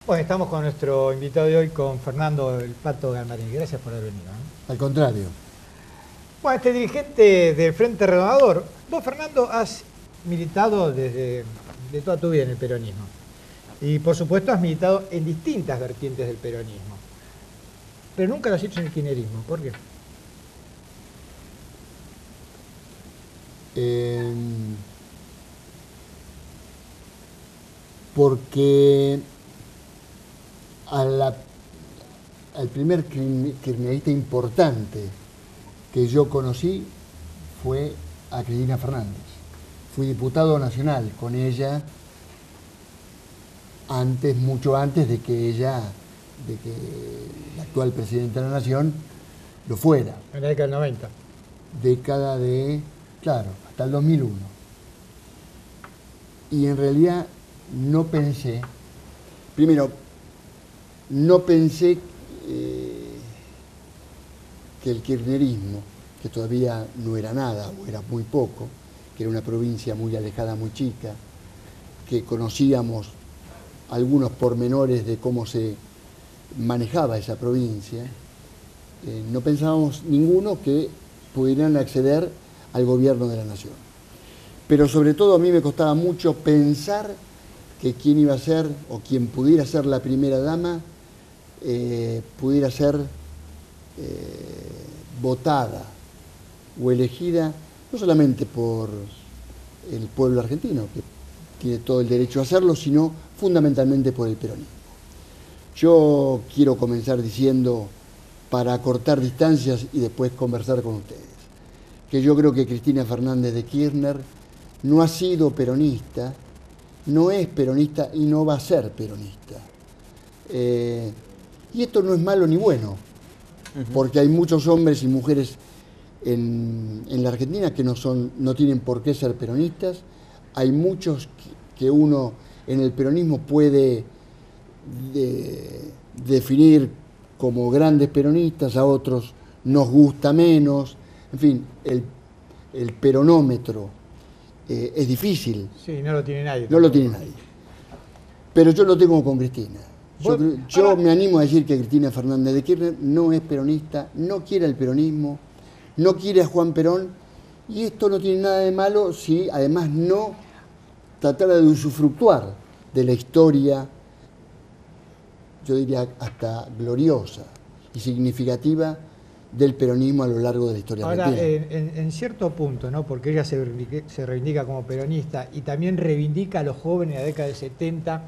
Bueno, estamos con nuestro invitado de hoy, con Fernando el Pato Galmarini. Gracias por haber venido, ¿eh? Al contrario. Bueno, este dirigente del Frente Renovador, vos, Fernando, has militado de toda tu vida en el peronismo. Y, por supuesto, has militado en distintas vertientes del peronismo. Pero nunca lo has hecho en el kirchnerismo. ¿Por qué? Porque al primer kirchnerista importante que yo conocí fue a Cristina Fernández. Fui diputado nacional con ella mucho antes de que la actual presidenta de la Nación lo fuera. En la década del 90. Década de, claro, hasta el 2001. Y en realidad no pensé, primero, no pensé que el kirchnerismo, que todavía no era nada, o era muy poco, que era una provincia muy alejada, muy chica, que conocíamos algunos pormenores de cómo se manejaba esa provincia, no pensábamos ninguno que pudieran acceder al gobierno de la nación. Pero sobre todo a mí me costaba mucho pensar que quien iba a ser, o quien pudiera ser la primera dama, pudiera ser votada o elegida, no solamente por el pueblo argentino, que tiene todo el derecho a hacerlo, sino fundamentalmente por el peronismo. Yo quiero comenzar diciendo, para acortar distancias y después conversar con ustedes, que yo creo que Cristina Fernández de Kirchner no ha sido peronista, no es peronista y no va a ser peronista. Y esto no es malo ni bueno, porque hay muchos hombres y mujeres en la Argentina que no tienen por qué ser peronistas. Hay muchos que uno en el peronismo puede definir como grandes peronistas, a otros nos gusta menos. En fin, el peronómetro es difícil. Sí, no lo tiene nadie. No lo tiene nadie. Pero yo lo tengo con Cristina. Yo me animo a decir que Cristina Fernández de Kirchner no es peronista, no quiere el peronismo, no quiere a Juan Perón, y esto no tiene nada de malo si además no tratara de usufructuar de la historia, yo diría hasta gloriosa y significativa, del peronismo a lo largo de la historia argentina. Ahora, en cierto punto, ¿no? Porque ella se reivindica como peronista y también reivindica a los jóvenes de la década del 70,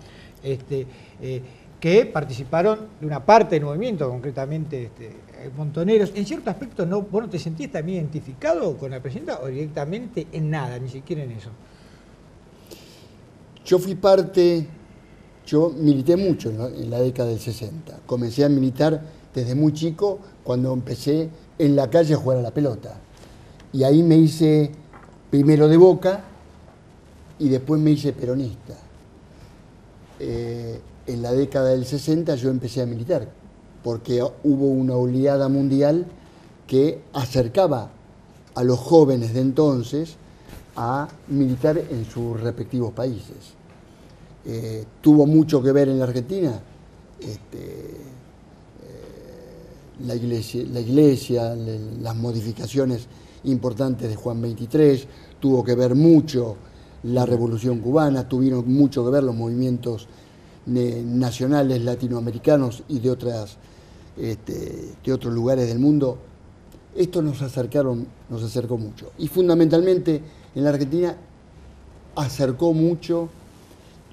que participaron de una parte del movimiento, concretamente montoneros. En cierto aspecto, ¿vos no te sentís también identificado con la presidenta o directamente en nada, ni siquiera en eso? Yo milité mucho en la década del 60. Comencé a militar desde muy chico, cuando empecé en la calle a jugar a la pelota. Y ahí me hice primero de Boca y después me hice peronista. En la década del 60 yo empecé a militar, porque hubo una oleada mundial que acercaba a los jóvenes de entonces a militar en sus respectivos países. Tuvo mucho que ver en la Argentina la iglesia, las modificaciones importantes de Juan XXIII, tuvo que ver mucho la Revolución Cubana, tuvieron mucho que ver los movimientos nacionales latinoamericanos y de otros lugares del mundo. Esto nos acercó mucho. Y fundamentalmente en la Argentina acercó mucho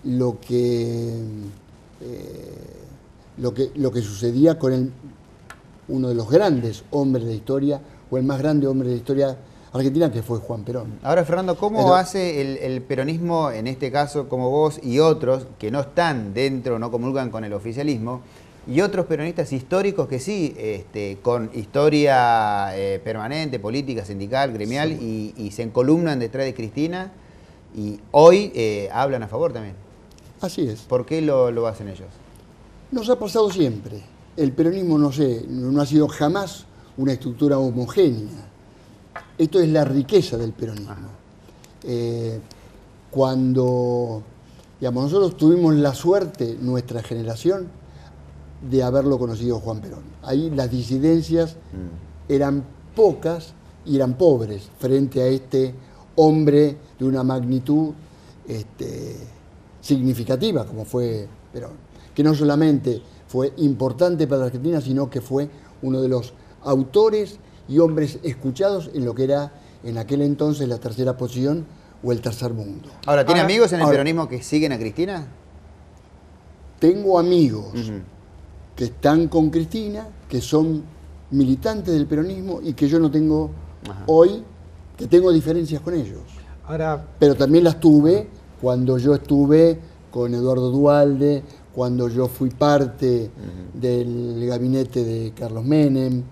lo que sucedía con uno de los grandes hombres de la historia, o el más grande hombre de la historia argentina, que fue Juan Perón. Ahora, Fernando, ¿cómo hace el peronismo, en este caso, como vos y otros, que no están dentro, no comulgan con el oficialismo, y otros peronistas históricos que sí, con historia permanente, política, sindical, gremial, sí, y se encolumnan detrás de Cristina, y hoy hablan a favor también? Así es. ¿Por qué lo hacen ellos? Nos ha pasado siempre. El peronismo no ha sido jamás una estructura homogénea. Esto es la riqueza del peronismo. Cuando Digamos, nosotros tuvimos la suerte, nuestra generación, de haberlo conocido Juan Perón. Ahí las disidencias eran pocas y eran pobres frente a este hombre de una magnitud significativa como fue Perón, que no solamente fue importante para la Argentina, sino que fue uno de los autores y hombres escuchados en lo que era en aquel entonces la tercera posición o el tercer mundo. Ahora, ¿tiene amigos en el peronismo que siguen a Cristina? Tengo amigos que están con Cristina, que son militantes del peronismo y que yo no tengo hoy, que tengo diferencias con ellos. Ahora, pero también las tuve cuando yo estuve con Eduardo Duhalde, cuando yo fui parte del gabinete de Carlos Menem,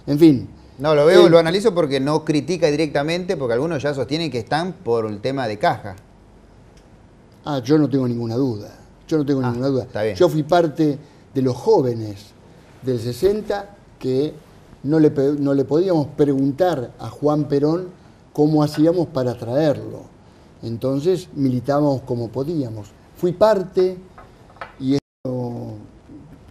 en fin. No, lo veo, lo analizo porque no critica directamente, porque algunos ya sostienen que están por el tema de caja. Yo no tengo ninguna duda, ninguna duda. Está bien. Yo fui parte de los jóvenes del 60 que no le podíamos preguntar a Juan Perón cómo hacíamos para traerlo. Entonces militábamos como podíamos. Fui parte, y esto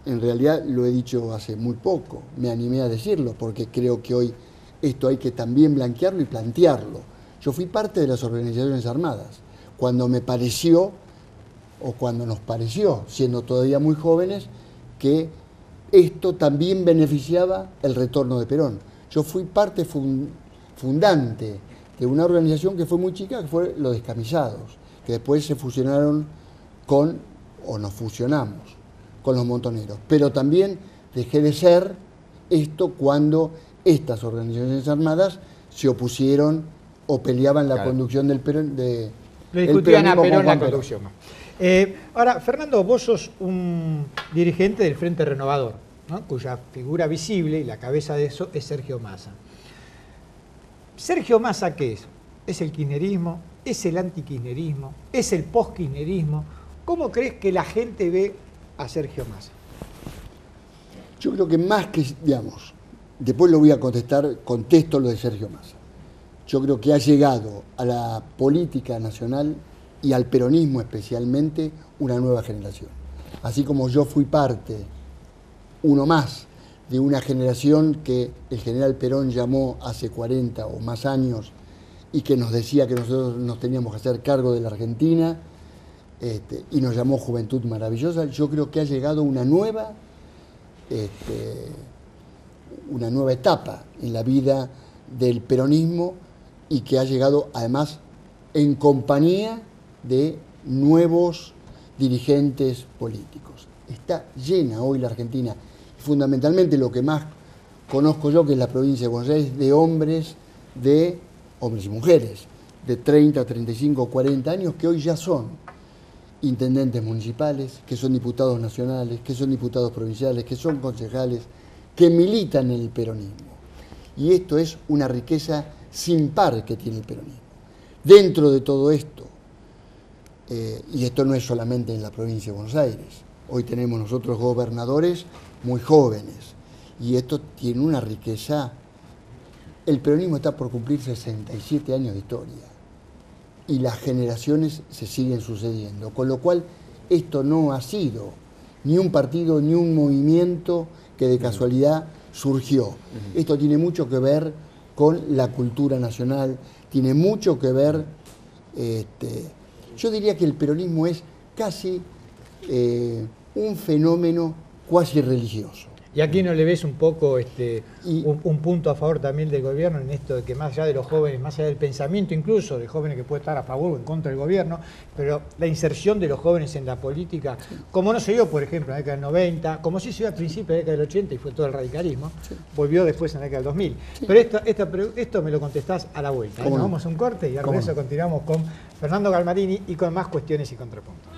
en realidad lo he dicho hace muy poco, me animé a decirlo, porque creo que hoy esto hay que también blanquearlo y plantearlo. Yo fui parte de las organizaciones armadas, cuando me pareció, o cuando nos pareció, siendo todavía muy jóvenes, que esto también beneficiaba el retorno de Perón. Yo fui parte fundante de una organización que fue muy chica, que fue los Descamisados, que después se fusionaron nos fusionamos con los Montoneros. Pero también dejé de ser esto cuando estas organizaciones armadas se opusieron o peleaban la conducción del Perón. Le discutían a Perón la conducción. Ahora, Fernando, vos sos un dirigente del Frente Renovador, ¿no? Cuya figura visible y la cabeza de eso es Sergio Massa. ¿Sergio Massa qué es? ¿Es el kirchnerismo? ¿Es el antikirchnerismo? ¿Es el postkirchnerismo? ¿Cómo crees que la gente ve a Sergio Massa? Yo creo que más que, digamos, después lo voy a contestar, contesto lo de Sergio Massa. Yo creo que ha llegado a la política nacional y al peronismo especialmente una nueva generación. Así como yo fui parte, uno más, de una generación que el general Perón llamó hace 40 o más años y que nos decía que nosotros nos teníamos que hacer cargo de la Argentina, y nos llamó Juventud Maravillosa. Yo creo que ha llegado una nueva etapa en la vida del peronismo y que ha llegado además en compañía de nuevos dirigentes políticos. Está llena hoy la Argentina. Fundamentalmente lo que más conozco yo, que es la provincia de Buenos Aires, de hombres y mujeres de 30, 35, 40 años que hoy ya son intendentes municipales, que son diputados nacionales, que son diputados provinciales, que son concejales, que militan en el peronismo. Y esto es una riqueza sin par que tiene el peronismo. Dentro de todo esto, y esto no es solamente en la provincia de Buenos Aires, hoy tenemos nosotros gobernadores muy jóvenes, y esto tiene una riqueza. El peronismo está por cumplir 67 años de historia, y las generaciones se siguen sucediendo, con lo cual esto no ha sido ni un partido ni un movimiento que de casualidad surgió. Esto tiene mucho que ver con la cultura nacional, tiene mucho que ver, yo diría que el peronismo es casi un fenómeno cuasi religioso. ¿Y aquí no le ves un poco un punto a favor también del gobierno en esto de que más allá de los jóvenes, más allá del pensamiento incluso de jóvenes que puede estar a favor o en contra del gobierno, pero la inserción de los jóvenes en la política, como no se dio, por ejemplo, en la década del 90, como sí se dio al principio de la década del 80 y fue todo el radicalismo, volvió después en la década del 2000. Pero esto me lo contestás a la vuelta. Nos vamos a un corte y al regreso continuamos con Fernando Galmarini y con más cuestiones y contrapuntos.